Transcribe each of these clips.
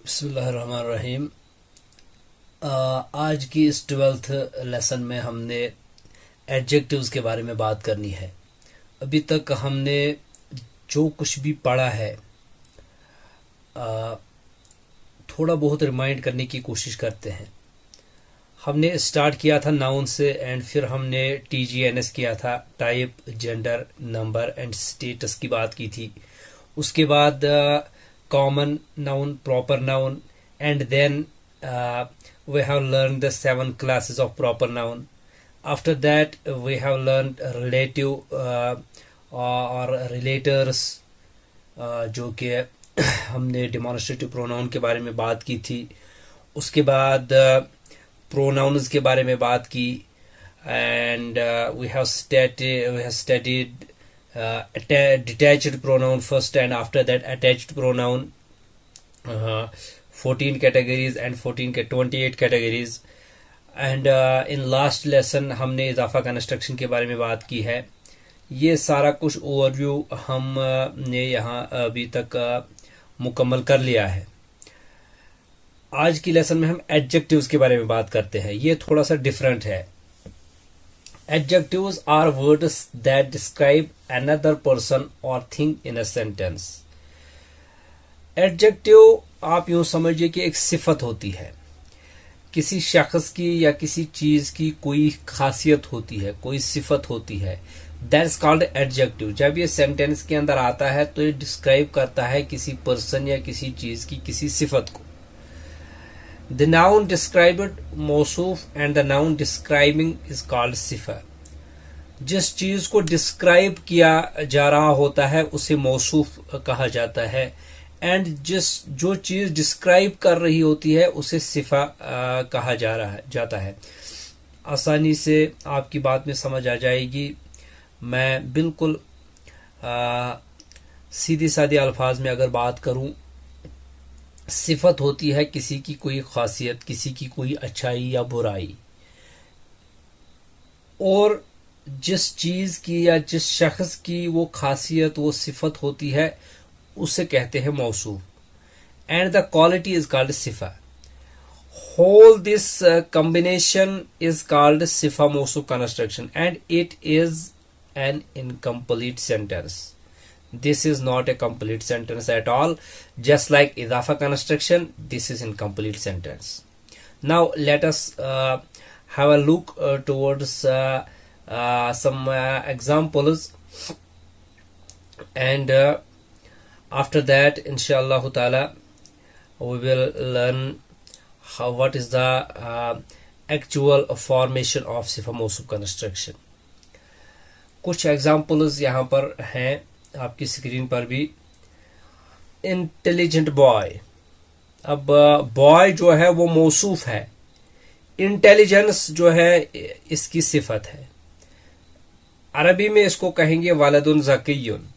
बिस्मिल्लाहिर्रहमानिर्रहीम। आज की इस 12th लेसन में हमने एडजेक्टिव्स के बारे में बात करनी है। अभी तक हमने जो कुछ भी पढ़ा है थोड़ा बहुत रिमाइंड करने की कोशिश करते हैं। हमने स्टार्ट किया था नाउन से एंड फिर हमने TGNS किया था, type, gender, number and status की बात की थी। उसके बाद common noun, proper noun, and then we have learned the 7 classes of proper noun. After that we have learned relative or relators, जो कि हमने demonstrative pronoun के बारे में बात की थी। उसके बाद pronouns के बारे में बात की and we have studied detached pronoun first and after that attached pronoun, 14 categories and 28 categories, and in last lesson हमने इजाफा कंस्ट्रक्शन के बारे में बात की है। ये सारा कुछ ओवरव्यू हमने यहाँ अभी तक मुकम्मल कर लिया है। आज की लेसन में हम एडजेक्टिव्स के बारे में बात करते हैं। ये थोड़ा सा डिफरेंट है। Adjectives are words that describe another person or thing in a sentence. Adjective आप यूं समझिए कि एक सिफत होती है, किसी शख्स की या किसी चीज की कोई खासियत होती है, कोई सिफत होती है। That's called adjective. जब ये सेंटेंस के अंदर आता है तो ये डिस्क्राइब करता है किसी पर्सन या किसी चीज की किसी सिफत को। The noun described मौसूफ and the noun describing is called सिफा। जिस चीज को डिस्क्राइब किया जा रहा होता है उसे मौसूफ कहा जाता है एंड जो चीज डिस्क्राइब कर रही होती है उसे सिफा कहा जाता है। आसानी से आपकी बात में समझ आ जाएगी। मैं बिल्कुल सीधी सादी अल्फाज में अगर बात करूं, सिफत होती है किसी की कोई खासियत, किसी की कोई अच्छाई या बुराई, और जिस चीज की या जिस शख्स की वो खासियत वो सिफत होती है उसे कहते हैं मौसूफ। And the quality is called सिफा। Whole this combination is called सिफा मौसूफ construction and it is an incomplete sentence. This is not a complete sentence at all. Just like idafa construction, this is incomplete sentence. Now let us have a look towards some examples, and after that, inshallah ta'ala, we will learn what is the actual formation of sifa mawsuf construction. कुछ examples यहाँ पर हैं आपकी screen पर भी। Intelligent boy. अब boy जो है वो मौसूफ है, इंटेलिजेंस जो है इसकी सिफत है। अरबी में इसको कहेंगे वालदुन ज़कियुन।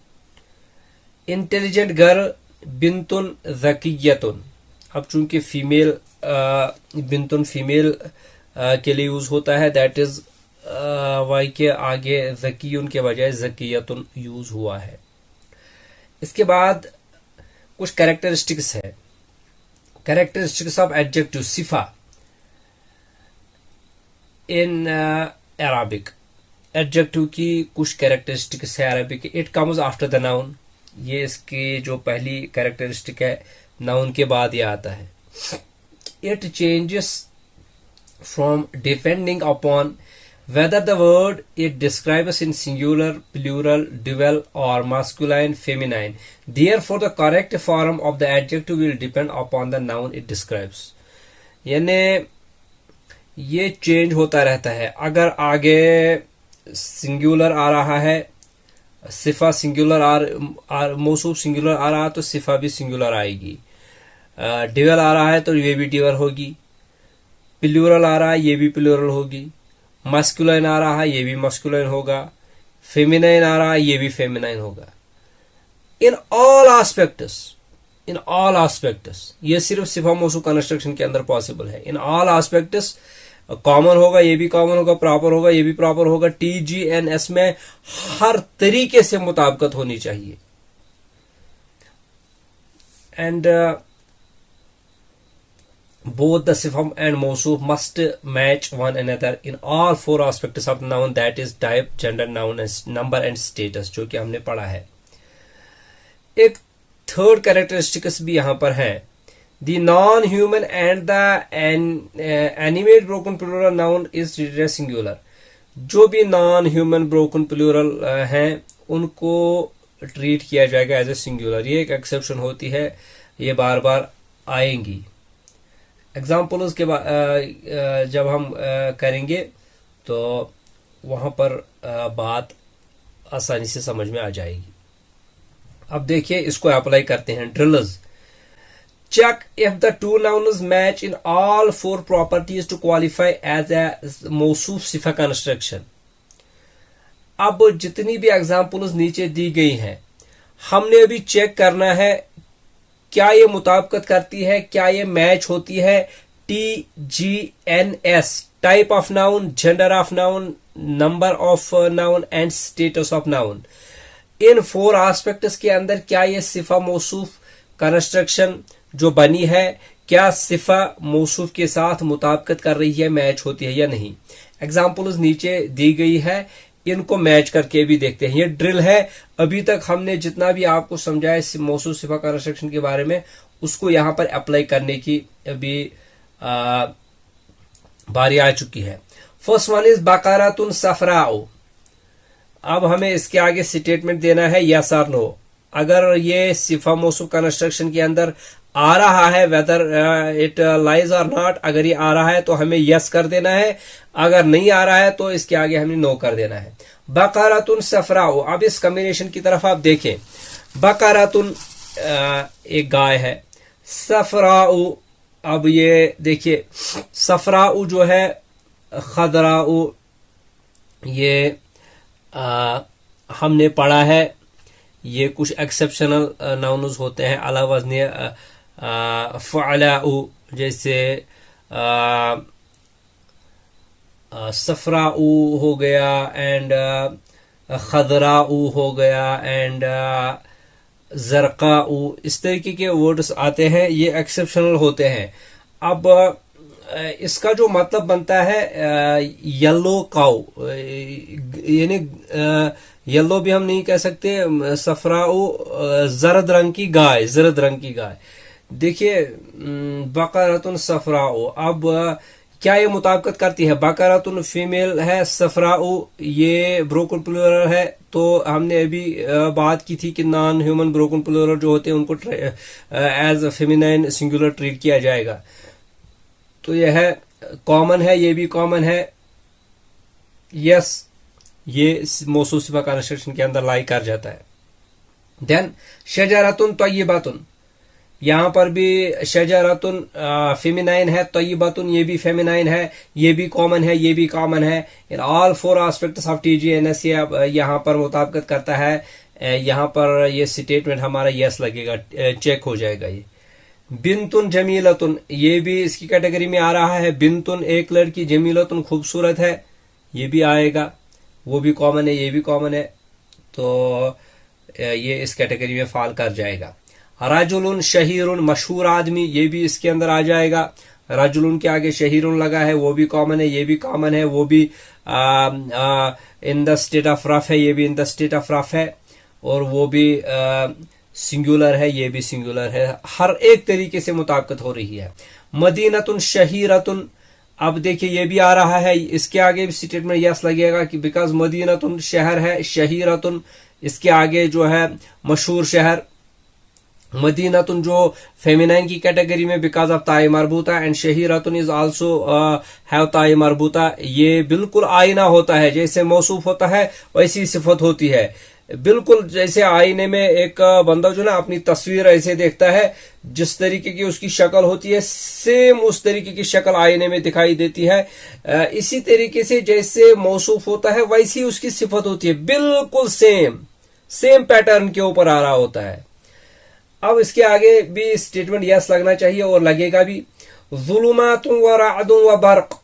Intelligent girl बिंतुन ज़कियतुन। अब चूंकि फीमेल बिंतुन फीमेल के लिए यूज होता है, दैट इज वाई के आगे ज़कियुन के बजाय ज़कियतुन यूज हुआ है। इसके बाद कुछ कैरेक्टरिस्टिक्स है। कैरेक्टरिस्टिक्स ऑफ एडजेक्टिव सिफा इन अरबिक। एडजेक्टिव की कुछ कैरेक्टरिस्टिक्स है Arabic. It comes after the noun. ये इसकी जो पहली कैरेक्टरिस्टिक है, नाउन के बाद ये आता है। It changes from depending upon whether the word it describes in singular, plural, dual or masculine, feminine. Therefore the correct form of the adjective will depend upon the noun it describes. यानी ये change होता रहता है। अगर आगे singular आ रहा है, सिफा singular मौसूफ singular आ रहा है तो सिफा भी सिंगुलर आएगी। ड्यूअल आ रहा है तो ये भी ड्यूअल होगी। प्लूरल आ रहा है ये भी प्लूरल होगी। मस्कुलाइन आ रहा है ये भी मस्कुलाइन होगा। फेमिनाइन आ रहा है ये भी फेमिनाइन होगा। इन ऑल एस्पेक्ट्स ये सिर्फ सिफा मौसूफ कंस्ट्रक्शन के अंदर पॉसिबल है। इन ऑल एस्पेक्ट्स कॉमन होगा, ये भी कॉमन होगा, प्रॉपर होगा, ये भी प्रॉपर होगा। TGNS में हर तरीके से मुताबिकत होनी चाहिए। And both the sifam and mawsuf must match one another in all four aspects of noun, that is type, gender, noun, number and status, जो कि हमने पढ़ा है। एक थर्ड कैरेक्टरिस्टिक्स भी यहां पर है, the non human and the animate broken plural noun is treated as singular. जो भी नॉन ह्यूमन ब्रोकन प्लूरल हैं उनको ट्रीट किया जाएगा एज ए सिंगुलर। ये एक एक्सेप्शन होती है, ये बार बार आएंगी। एग्जाम्पल्स के बाद जब हम करेंगे तो वहां पर बात आसानी से समझ में आ जाएगी। अब देखिए इसको अप्लाई करते हैं। Drills, check if the two nouns match in all four properties to qualify as a मौसूफ सिफा कंस्ट्रक्शन। अब जितनी भी एग्जाम्पल्स नीचे दी गई हैं हमने अभी चेक करना है क्या ये मुताबिकत करती है, क्या ये मैच होती है। TGNS, type of noun, gender of noun, number of noun and status of noun. In four aspects के अंदर क्या ये सिफा मौसूफ कंस्ट्रक्शन जो बनी है, क्या सिफा मौसूफ के साथ मुताबिकत कर रही है, मैच होती है या नहीं। एग्जाम्पल्स नीचे दी गई है, इनको मैच करके भी देखते हैं। ये ड्रिल है, अभी तक हमने जितना भी आपको समझाया मौसूफ सिफा कंस्ट्रक्शन के बारे में उसको यहां पर अप्लाई करने की अभी बारी आ चुकी है। फर्स्ट वन इज बकरातुन सफराओ। अब हमें इसके आगे स्टेटमेंट देना है यस और नो। अगर ये सिफा मौसूफ कंस्ट्रक्शन के अंदर आ रहा है, वेदर इट लाइज और नॉट, अगर ये आ रहा है तो हमें यस कर देना है, अगर नहीं आ रहा है तो इसके आगे हमें नो कर देना है। बकरातुन सफराओ, अब इस कॉम्बिनेशन की तरफ आप देखें। बकरातुन एक गाय है, सफराओ, अब ये देखिए सफराओ जो है खदराओ, ये हमने पढ़ा है, ये कुछ एक्सेप्शनल नाउन्स होते हैं अला वज़्न फ़अलाउ, जैसे सफराउ हो गया एंड खदराउ हो गया एंड जरकाउ, इस तरीके के वर्ड्स आते हैं, ये एक्सेप्शनल होते हैं। अब इसका जो मतलब बनता है येलो काउ, यानी येलो भी हम नहीं कह सकते, सफराउ जरद रंग की गाय, जरद रंग की गाय। देखिए बकरातुन सफराउ, अब क्या ये मुताबिकत करती है। बकरातुन फीमेल है, सफराउ ये ब्रोकन प्लूरल है, तो हमने अभी बात की थी कि नॉन ह्यूमन ब्रोकन प्लूरल जो होते हैं उनको एज फेमिनाइन सिंगुलर ट्रीट किया जाएगा। तो यह है कॉमन है, ये भी कॉमन है, यस ये मौसूफ सिफा कंस्ट्रक्शन के अंदर लाई कर जाता है। देन शजरतुन तय्यबतुन, यहां पर भी शजरतुन फेमिनाइन है, तय्यबतुन ये भी फेमिनाइन है, ये भी कॉमन है, ये भी कॉमन है। In all four aspects of TGNS यहां पर मुताबिकत करता है। यहां पर ये स्टेटमेंट हमारा यस लगेगा, चेक हो जाएगा। ये बिनतुन जमीलतुन, ये भी इसकी कैटेगरी में आ रहा है। बिनतुन एक लड़की, जमीलतुन खूबसूरत है, ये भी आएगा, वो भी कॉमन है, ये भी कॉमन है, तो ये इस कैटेगरी में फॉल कर जाएगा। रजुलुन शहीरुन, मशहूर आदमी, ये भी इसके अंदर आ जाएगा। रजुलुन के आगे शहीरुन लगा है, वो भी कॉमन है, ये भी कॉमन है, वो भी in the state of rough है, ये भी in the state of rough है, और वो भी सिंगुलर है, ये भी सिंगुलर है। हर एक तरीके से मुताबिकत हो रही है। मदीनतुन शहीरतुन, अब देखिए ये भी आ रहा है, इसके आगे भी स्टेटमेंट यस लगेगा कि बिकॉज मदीनतुन शहर है, शहीरतुन इसके आगे जो है मशहूर शहर। मदीनतुन जो फेमिनाइन की कैटेगरी में बिकॉज ऑफ ताई मरबूता, एंड शहीरतुन इज आल्सो हैव ताई मरबूता, ये बिल्कुल आईना होता है, जैसे मौसूफ होता है वैसी सिफत होती है। बिल्कुल जैसे आईने में एक बंदा जो ना अपनी तस्वीर ऐसे देखता है, जिस तरीके की उसकी शक्ल होती है सेम उस तरीके की शक्ल आईने में दिखाई देती है। इसी तरीके से जैसे मौसूफ होता है वैसी उसकी सिफत होती है, बिल्कुल सेम पैटर्न के ऊपर आ रहा होता है। अब इसके आगे भी स्टेटमेंट यस लगना चाहिए और लगेगा भी। जुलुमातुन व राअदुन व बर्क,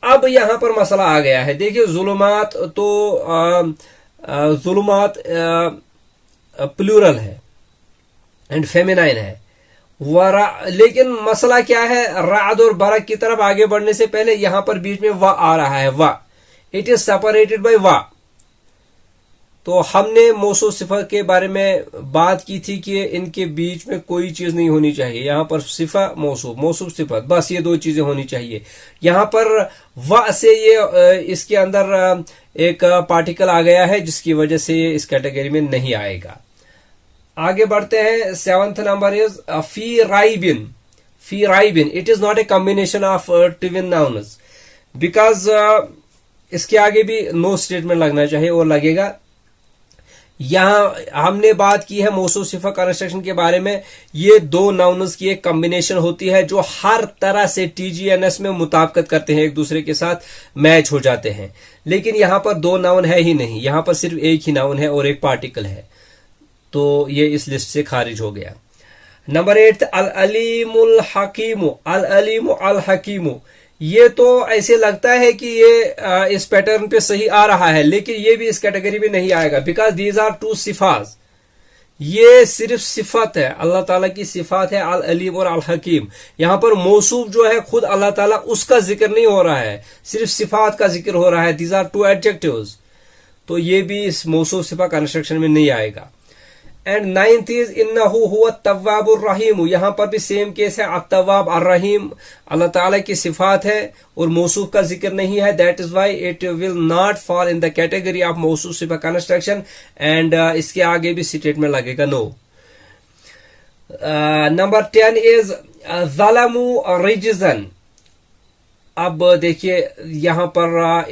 अब यहां पर मसला आ गया है। देखिए जुलुमात तो जुलुमात प्लूरल है एंड फेमिनाइन है, वरा, लेकिन मसला क्या है, राद और बरक की तरफ आगे बढ़ने से पहले यहां पर बीच में वा आ रहा है, वा, इट इज सेपरेटेड बाय वा। तो हमने मौसू सिफा के बारे में बात की थी कि इनके बीच में कोई चीज नहीं होनी चाहिए। यहां पर सिफा मौसू, मौसू सिफत, बस ये दो चीजें होनी चाहिए। यहां पर वा से ये इसके अंदर एक पार्टिकल आ गया है जिसकी वजह से ये इस कैटेगरी में नहीं आएगा। आगे बढ़ते हैं। 7th नंबर इज फी राइबिन। फी राइबिन, it is not a combination of twin nouns, because इसके आगे भी नो स्टेटमेंट लगना चाहिए और लगेगा। यहां हमने बात की है मौसूफ सिफा कंस्ट्रक्शन के बारे में। ये दो नाउन्स की एक कॉम्बिनेशन होती है जो हर तरह से टीजीएनएस में मुताबिकत करते हैं, एक दूसरे के साथ मैच हो जाते हैं। लेकिन यहां पर दो नाउन है ही नहीं, यहां पर सिर्फ एक ही नाउन है और एक पार्टिकल है, तो ये इस लिस्ट से खारिज हो गया। नंबर 8 अल अलीमुल हकीमु। अल अलीमु अल हकीमु, ये तो ऐसे लगता है कि ये इस पैटर्न पे सही आ रहा है, लेकिन ये भी इस कैटेगरी में नहीं आएगा, बिकॉज दीज आर टू सिफात। ये सिर्फ सिफत है, अल्लाह ताला की सिफात है, अल अलीम और अल हकीम। यहां पर मौसूफ जो है खुद अल्लाह ताला, उसका जिक्र नहीं हो रहा है, सिर्फ सिफात का जिक्र हो रहा है। दीज आर टू एडजेक्टिव्स, तो ये भी इस मौसूफ सिफा कंस्ट्रक्शन में नहीं आएगा। एंड 9th इज इन्नहु हुवा तव्वाबुर रहीम। यहां पर भी सेम केस है, अत्तवाब अर रहीम अल्लाह ताला की सिफात है और मौसूफ का जिक्र नहीं है। That is why it will not fall in the category of मौसूफ सिफा कंस्ट्रक्शन। एंड इसके आगे भी स्टेटमेंट लगेगा नो। नंबर 10 इज ज़लमु रिजन। अब देखिए यहां पर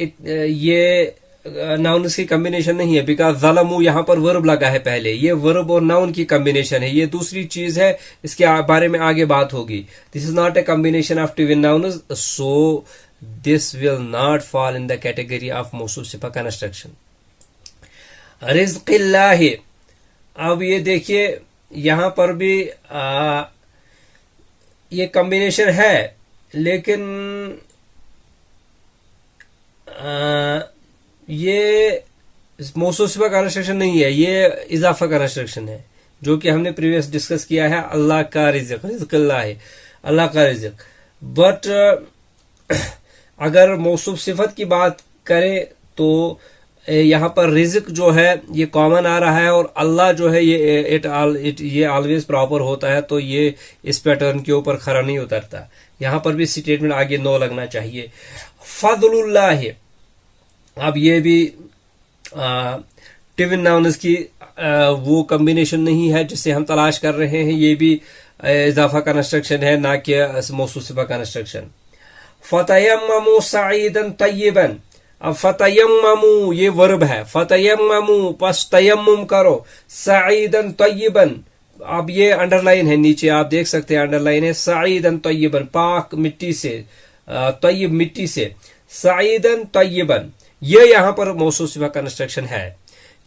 ये नाउन की कॉम्बिनेशन नहीं है, बिकॉज ज़लमु यहां पर वर्ब लगा है पहले, ये वर्ब और नाउन की कॉम्बिनेशन है, ये दूसरी चीज है, इसके बारे में आगे बात होगी। This is not a combination of twin nouns, so this will not fall in the category of मौसूफ सिफा कंस्ट्रक्शन। रिज़्क़िल्लाह, अब ये देखिए यहां पर भी ये कॉम्बिनेशन है, लेकिन ये मौसूफ सिफा कंस्ट्रक्शन नहीं है, ये इजाफा कंस्ट्रक्शन है, जो कि हमने प्रीवियस डिस्कस किया है। अल्लाह का रिज़्क़, रिज़्क़िल्लाह है अल्लाह का रिज़्क़। बट अगर मौसूफ सिफत की बात करें तो यहां पर रिज़्क़ जो है ये कॉमन आ रहा है, और अल्लाह जो है ये ऑलवेज प्रॉपर होता है, तो ये इस पैटर्न के ऊपर खरा नहीं उतरता। यहां पर भी स्टेटमेंट आगे नो लगना चाहिए। फज़लुल्लाह है, अब ये भी ट्विन नाउन्स की वो कॉम्बिनेशन नहीं है जिसे हम तलाश कर रहे हैं, ये भी इजाफा कंस्ट्रक्शन है, ना कि मौसूफ सिफा कंस्ट्रक्शन। फतयम्ममु सईदन तय्यबन, अब फतयम्ममु ये वर्ब है, फतयम्ममु पस तयम्मुम करो, सईदन तय्यबन, अब ये अंडरलाइन है नीचे, आप देख सकते हैं अंडरलाइन है, सईदन तय्यबन, पाक मिट्टी से, तय्यब मिट्टी से, सईदन तय्यबन, ये यहां पर मौसूफ सिफा कंस्ट्रक्शन है,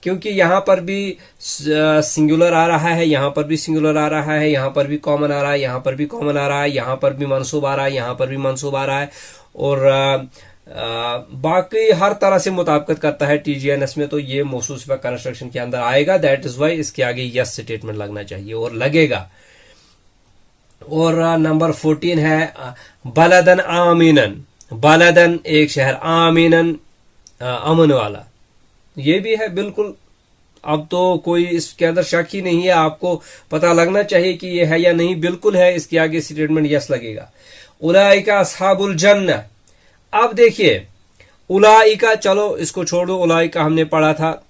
क्योंकि यहां पर भी सिंगुलर आ रहा है, यहां पर भी सिंगुलर आ रहा है, यहां पर भी कॉमन आ रहा है, यहां पर भी कॉमन आ रहा है, यहां पर भी मंसूब आ रहा है, यहां पर भी मंसूब आ रहा है, और बाकी हर तरह से मुताबिकत करता है टीजीएनएस में, तो ये मौसूफ सिफा कंस्ट्रक्शन के अंदर आएगा। दैट इज वाई इसके आगे यस स्टेटमेंट लगना चाहिए और लगेगा। और नंबर 14 है बलदन आमीनन। बलदन एक शहर, आमीनन अमन वाला, ये भी है बिल्कुल। अब तो कोई इसके अंदर शक ही नहीं है, आपको पता लगना चाहिए कि ये है या नहीं, बिल्कुल है, इसके आगे स्टेटमेंट यस लगेगा। उलाइका अस्हाबुल जन्नह, अब देखिए उलाइका, चलो इसको छोड़ दो, उलाइका हमने पढ़ा था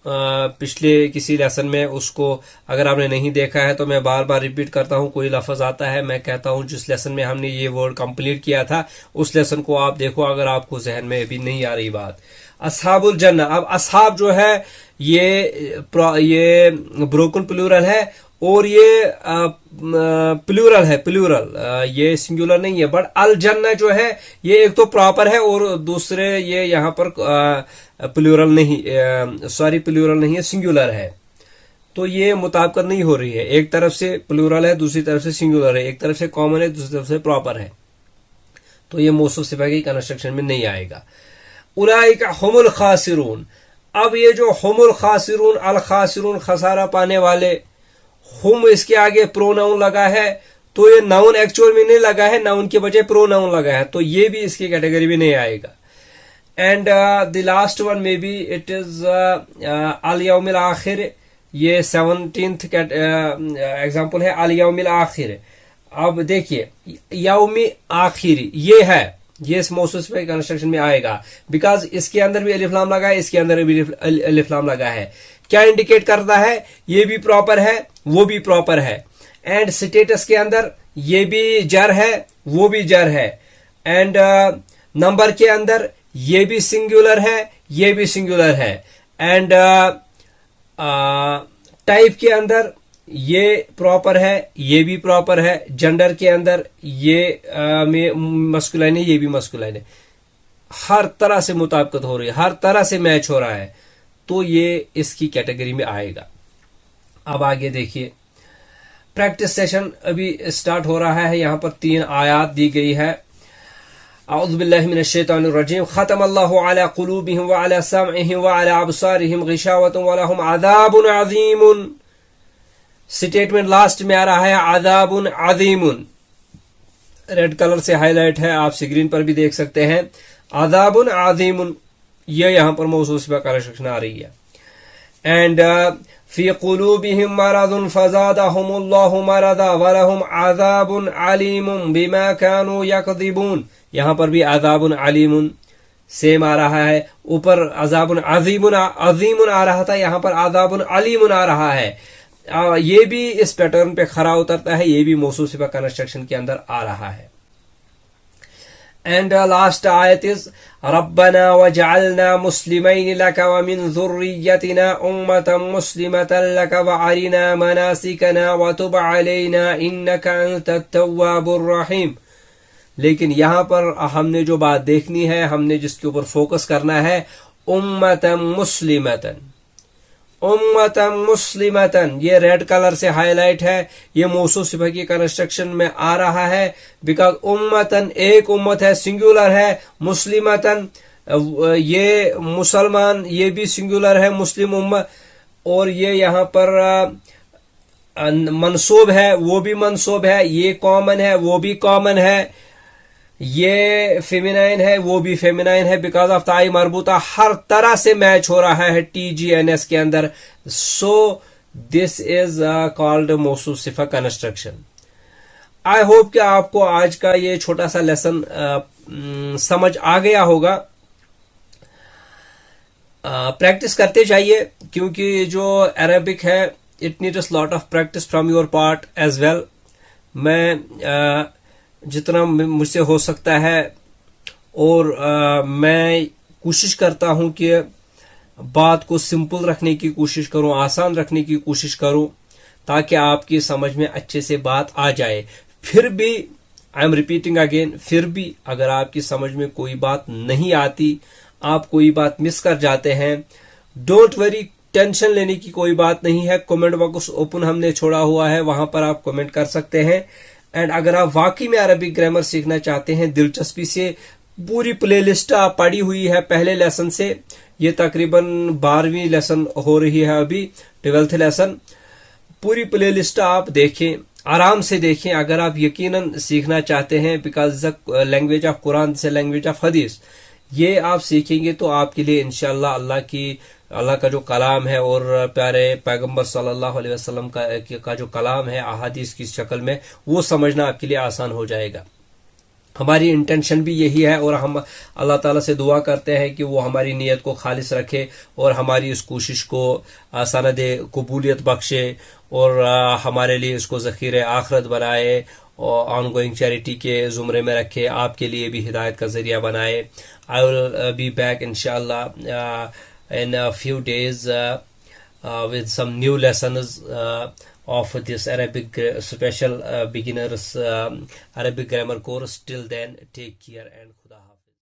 पिछले किसी लेसन में, उसको अगर आपने नहीं देखा है तो मैं बार बार रिपीट करता हूं। कोई लफ्ज आता है मैं कहता हूं जिस लेसन में हमने ये वर्ड कंप्लीट किया था उस लेसन को आप देखो, अगर आपको जहन में अभी नहीं आ रही बात। अस्हाबुल जन्नह, अब अस्हाब जो है ये ब्रोकन प्लूरल है, और ये प्लूरल है, प्लूरल, ये सिंगुलर नहीं है। बट अल जन्नह जो है ये एक तो प्रॉपर है और दूसरे ये यहाँ पर प्लूरल नहीं, सॉरी प्लूरल नहीं है, सिंगुलर है, तो ये मुताबिकत नहीं हो रही है। एक तरफ से प्लूरल है, दूसरी तरफ से सिंगुलर है, एक तरफ से कॉमन है, दूसरी तरफ से प्रॉपर है, तो ये मौसूफ सिफा की कंस्ट्रक्शन में नहीं आएगा। उलाइका हुमुल खासिरून, अब ये जो हुमुल खासिरून, अल खासिरून खसारा पाने वाले, हुम इसके आगे प्रोनाउन लगा है, तो ये नाउन एक्चुअल में नहीं लगा है, नाउन के बजाय प्रोनाउन लगा है, तो ये भी इसकी कैटेगरी में नहीं आएगा। And the last one may be it is अल यौमिल आखिर, ये 17th एग्जाम्पल है, अल यौमिल आखिर। अब देखिए यौमी आखिरी ये है, ये इस मौसूफ पे कंस्ट्रक्शन में आएगा, बिकॉज इसके अंदर भी अलिफ लाम लगा है, इसके अंदर भी अलिफ लाम लगा है। क्या इंडिकेट करता है, ये भी प्रॉपर है वो भी प्रॉपर है। एंड स्टेटस के अंदर ये भी जर है वो भी जर है। एंड नंबर के अंदर ये भी सिंगुलर है ये भी सिंगुलर है। एंड टाइप के अंदर ये प्रॉपर है ये भी प्रॉपर है। जेंडर के अंदर ये मस्कुलाइन है ये भी मस्कुलाइन है। हर तरह से मुताबिकत हो रही है, हर तरह से मैच हो रहा है, तो ये इसकी कैटेगरी में आएगा। अब आगे देखिए, प्रैक्टिस सेशन अभी स्टार्ट हो रहा है। यहां पर 3 आयात दी गई है। अऊज़ु बिल्लाहि मिनश शैतानिर रजीम। खतमल्लाहु अला कुलूबिहिम व अला समइहिम व अला अबसारिहिम गिशावतुन व लहुम अज़ाबुन अज़ीमुन। स्टेटमेंट लास्ट में आ रहा है अज़ाबुन अज़ीमुन, रेड कलर से हाईलाइट है, आप स्क्रीन पर भी देख सकते हैं। अज़ाबुन अज़ीमुन ये यहां पर मौसूफ पे कंस्ट्रक्शन आ रही है। एंड फी कुलूबिहिम मरदुन फज़ादहुमुल्लाहु मरदा व लहुम अज़ाबुन अलीमुन बिमा कानू यकज़िबून। यहां पर भी अज़ाबुन अलीमुन सेम आ रहा है। ऊपर अज़ाबुन अज़ीमुन आ रहा था, यहां पर अज़ाबुन अलीमुन आ रहा है। ये भी इस पैटर्न पे खरा उतरता है, ये भी मौसूफ सिफा कंस्ट्रक्शन के अंदर आ रहा है। एंड लास्ट आयत इज रब्बना वजअलना मुस्लिमैन लक व मिन ज़ुर्रिय्यतिना उम्मतन मुस्लिमतन लक व अरिना मनासिकना व तुब अलैना इन्नका अंतत तव्वाबुर रहीम। लेकिन यहां पर हमने जो बात देखनी है, हमने जिसके ऊपर फोकस करना है, उम्मतन मुस्लिमतन। उम्मतन मुस्लिमतन ये रेड कलर से हाईलाइट है, ये मौसूफ सिफा की कंस्ट्रक्शन में आ रहा है, बिकॉज उम्मतन एक उम्मत है, सिंगुलर है। मुस्लिमतन ये मुसलमान, ये भी सिंगुलर है, मुस्लिम उम्मत। और ये यहाँ पर मंसूब है वो भी मंसूब है, ये कॉमन है वो भी कॉमन है, ये फेमिनाइन है वो भी फेमिनाइन है, बिकॉज ऑफ ताई मरबूता हर तरह से मैच हो रहा है TGNS के अंदर। सो दिस इज कॉल्ड मौसूफ सिफा कंस्ट्रक्शन। आई होप कि आपको आज का ये छोटा सा लेसन समझ आ गया होगा। प्रैक्टिस करते जाइए, क्योंकि जो अरेबिक है it needs lot of practice from your part as well. मैं जितना मुझसे हो सकता है और मैं कोशिश करता हूं कि बात को सिंपल रखने की कोशिश करूं, आसान रखने की कोशिश करूं, ताकि आपकी समझ में अच्छे से बात आ जाए। फिर भी आई एम रिपीटिंग अगेन, फिर भी अगर आपकी समझ में कोई बात नहीं आती, आप कोई बात मिस कर जाते हैं, डोंट वरी, टेंशन लेने की कोई बात नहीं है। कमेंट बॉक्स ओपन हमने छोड़ा हुआ है, वहां पर आप कमेंट कर सकते हैं। एंड अगर आप वाकई में अरबिक ग्रामर सीखना चाहते हैं दिलचस्पी से, पूरी प्लेलिस्ट आप पड़ी हुई है पहले लेसन से। ये तकरीबन 12वीं लेसन हो रही है, अभी 12th लेसन। पूरी प्लेलिस्ट आप देखें, आराम से देखें अगर आप यकीनन सीखना चाहते हैं, because the language of Quran से लैंग्वेज ऑफ हदीस, ये आप सीखेंगे तो आपके लिए इंशाअल्लाह अल्लाह का जो कलाम है और प्यारे पैगंबर सल्लल्लाहु अलैहि वसल्लम का जो कलाम है अहादीस की शक्ल में, वो समझना आपके लिए आसान हो जाएगा। हमारी इंटेंशन भी यही है और हम अल्लाह ताला से दुआ करते हैं कि वो हमारी नीयत को खालिस रखे और हमारी इस कोशिश को सनद कबूलियत बख्शे और हमारे लिए इसको ज़ख़ीरे आखिरत बनाए और ऑन गोइंग चैरिटी के ज़ुमरे में रखे, आपके लिए भी हिदायत का ज़रिया बनाए। आई विल बी बैक इंशाअल्लाह in a few days with some new lessons of this Arabic special beginners Arabic grammar course. Till then, take care and Khuda.